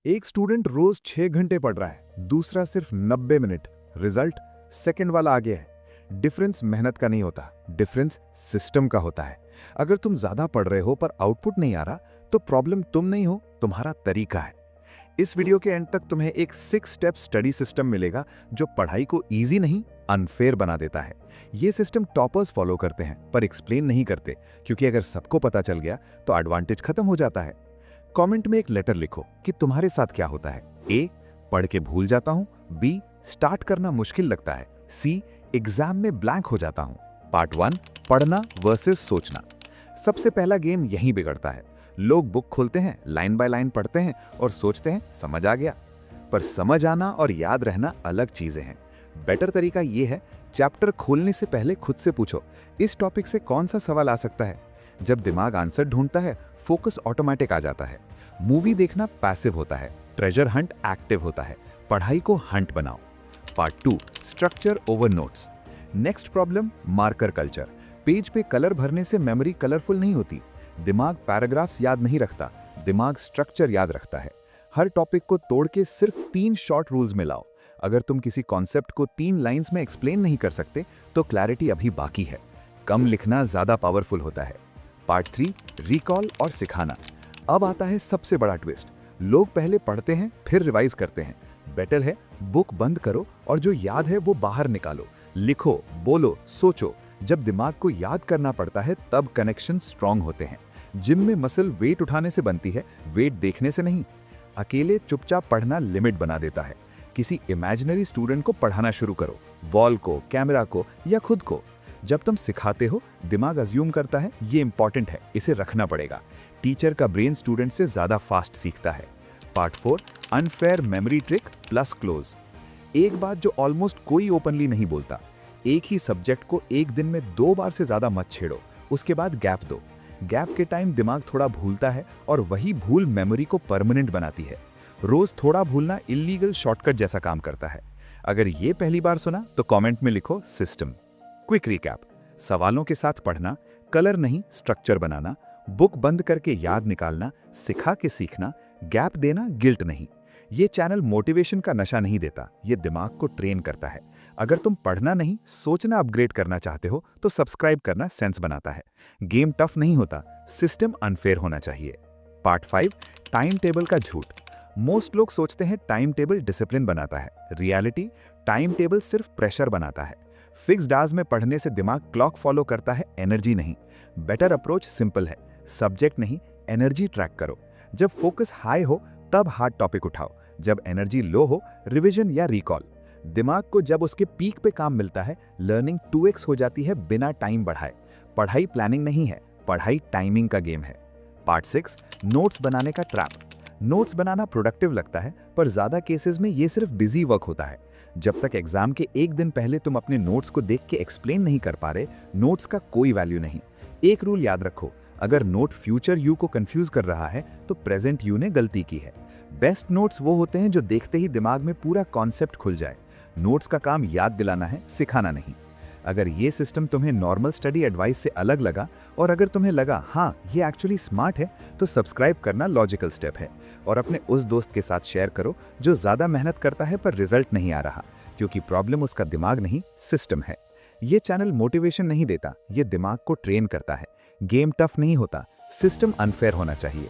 एक स्टूडेंट रोज 6 घंटे पढ़ रहा है, दूसरा सिर्फ 90 मिनट। रिजल्ट? सेकंड वाला आगे है। डिफरेंस मेहनत का नहीं होता, डिफरेंस सिस्टम का होता है। अगर तुम ज्यादा पढ़ रहे हो पर आउटपुट नहीं आ रहा, तो प्रॉब्लम तुम नहीं हो, तुम्हारा तरीका है। इस वीडियो के एंड तक तुम्हें एक 6 स्टेप स्टडी सिस्टम मिलेगा जो पढ़ाई को इजी नहीं, अनफेयर बना देता है। ये सिस्टम टॉपर्स फॉलो करते हैं पर एक्सप्लेन नहीं करते, क्योंकि अगर सबको पता चल गया तो एडवांटेज खत्म हो जाता है। कमेंट में एक लेटर लिखो कि तुम्हारे साथ क्या होता है। ए, पढ़ के भूल जाता हूं। बी, स्टार्ट करना मुश्किल लगता है। सी, एग्जाम में ब्लैंक हो जाता हूं। पार्ट 1, पढ़ना वर्सेस सोचना। सबसे पहला गेम यहीं बिगड़ता है। लोग बुक खोलते हैं, लाइन बाय लाइन पढ़ते हैं और सोचते हैं समझ आ गया। पर समझ आना और याद रहना अलग चीजें हैं। बेटर तरीका यह है, चैप्टर खोलने से पहले खुद से पूछो, इस टॉपिक से कौन सा सवाल आ सकता है। जब दिमाग आंसर ढूंढता है, फोकस ऑटोमेटिक आ जाता है। मूवी देखना पैसिव होता है, ट्रेजर हंट एक्टिव होता है। पढ़ाई को हंट बनाओ। Part 2, structure over notes. Next problem, marker culture. Page पे कलर भरने से मेमोरी कलरफुल नहीं होती। दिमाग पैराग्राफ्स याद नहीं रखता, दिमाग स्ट्रक्चर याद रखता है। हर टॉपिक को तोड़ के सिर्फ 3 शॉर्ट रूल्स में लाओ। अगर तुम किसी कॉन्सेप्ट को 3 लाइंस में एक्सप्लेन नहीं कर सकते, तो क्लैरिटी अभी बाकी है। कम लिखना ज्यादा पावरफुल होता है। पार्ट 3, रिकॉल और सिखाना। अब आता है सबसे बड़ा ट्विस्ट। लोग पहले पढ़ते हैं फिर रिवाइज करते हैं। बेटर है बुक बंद करो और जो याद है वो बाहर निकालो। लिखो, बोलो, सोचो। जब दिमाग को याद करना पड़ता है तब कनेक्शन स्ट्रांग होते हैं। जिम में मसल वेट उठाने से बनती है, वेट देखने से नहीं। अकेले चुपचाप पढ़ना लिमिट बना देता है। किसी इमेजिनरी स्टूडेंट को पढ़ाना शुरू करो, वॉल को, कैमरा को या खुद को। जब तुम सिखाते हो, दिमाग अज्यूम करता है ये इंपॉर्टेंट है, इसे रखना पड़ेगा। टीचर का ब्रेन स्टूडेंट से ज्यादा फास्ट सीखता है। Part 4, unfair memory trick plus close. एक बात जो ऑलमोस्ट कोई ओपनली नहीं बोलता, एक ही सब्जेक्ट को एक दिन में 2 बार से ज्यादा मत छेड़ो, उसके बाद गैप दो। गैप के टाइम दिमाग थोड़ा भूलता है और वही भूल मेमोरी को परमानेंट बनाती है। रोज थोड़ा भूलना इल्लीगल शॉर्टकट जैसा काम करता है। अगर ये पहली बार सुना तो कमेंट में लिखो सिस्टम। क्विक रिकैप, सवालों के साथ पढ़ना, कलर नहीं स्ट्रक्चर बनाना, बुक बंद करके याद निकालना, सिखा के सीखना, गैप देना, गिल्ट नहीं। ये चैनल मोटिवेशन का नशा नहीं देता, ये दिमाग को ट्रेन करता है। अगर तुम पढ़ना नहीं सोचना अपग्रेड करना चाहते हो तो सब्सक्राइब करना सेंस बनाता है। गेम टफ नहीं होता, सिस्टम अनफेयर होना चाहिए। पार्ट 5, टाइम टेबल का झूठ। मोस्ट लोग सोचते हैं टाइम टेबल डिसिप्लिन बनाता है। रियलिटी, टाइम टेबल सिर्फ प्रेशर बनाता है। फिक्स्ड आवर्स में पढ़ने से दिमाग क्लॉक फॉलो करता है, एनर्जी नहीं। बेटर अप्रोच सिंपल है, सब्जेक्ट नहीं एनर्जी ट्रैक करो। जब फोकस हाई हो तब हार्ड टॉपिक उठाओ, जब एनर्जी लो हो रिवीजन या रिकॉल। दिमाग को जब उसके पीक पे काम मिलता है, लर्निंग 2x हो जाती है बिना टाइम बढ़ाए। पढ़ाई प्लानिंग नहीं है, पढ़ाई टाइमिंग का गेम है। पार्ट 6, नोट्स बनाने का ट्रैप। नोट्स बनाना प्रोडक्टिव लगता है पर ज्यादा केसेस में ये सिर्फ बिजी वर्क होता है। जब तक एग्जाम के एक दिन पहले तुम अपने नोट्स को देख के एक्सप्लेन नहीं कर पा रहे, नोट्स का कोई वैल्यू नहीं। एक रूल याद रखो, अगर नोट फ्यूचर यू को कंफ्यूज कर रहा है तो प्रेजेंट यू ने गलती की है। बेस्ट नोट्स वो होते हैं जो देखते ही दिमाग में पूरा कॉन्सेप्ट खुल जाए। नोट्स का काम याद दिलाना है, सिखाना नहीं। अगर ये सिस्टम तुम्हें नॉर्मल स्टडी एडवाइस से अलग लगा और अगर तुम्हें लगा हाँ ये एक्चुअली स्मार्ट है, तो सब्सक्राइब करना लॉजिकल स्टेप है। और अपने उस दोस्त के साथ शेयर करो जो ज्यादा मेहनत करता है पर रिजल्ट नहीं आ रहा, क्योंकि प्रॉब्लम उसका दिमाग नहीं सिस्टम है। ये चैनल मोटिवेशन नहीं देता, ये दिमाग को ट्रेन करता है। गेम टफ नहीं होता, सिस्टम अनफेयर होना चाहिए।